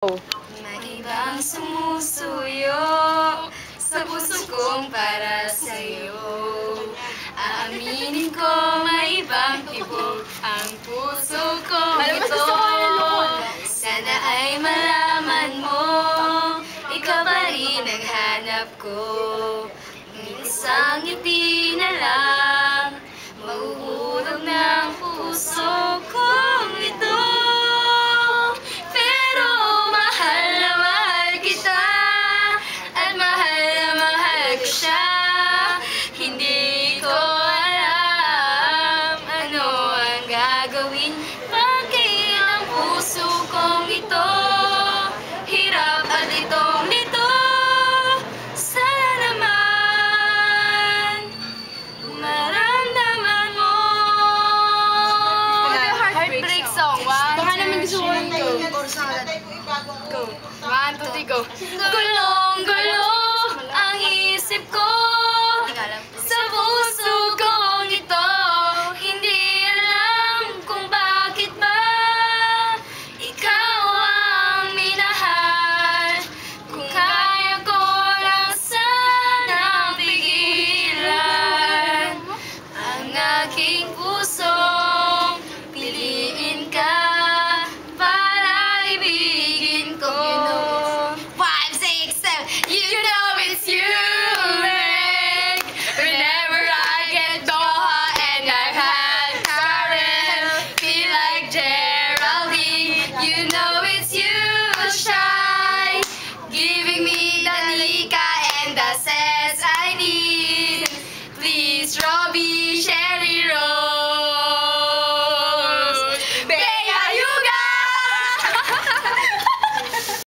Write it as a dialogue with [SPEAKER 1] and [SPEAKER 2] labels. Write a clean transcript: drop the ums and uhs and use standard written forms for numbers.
[SPEAKER 1] May ibang sumusuyo sa puso kong para sa'yo. Aaminin ko may ibang tibok ang puso kong ito. Sana ay malaman mo, ikaw pa rin ang hanap ko. Isang ngiti na lang, mahuhulog ng puso kong ito. Bakit ang puso kong ito hirap at litong-lito? Sana naman maramdaman mo. Heartbreak song. Baka naman gusto ko lang go. 1, 2, 3, go.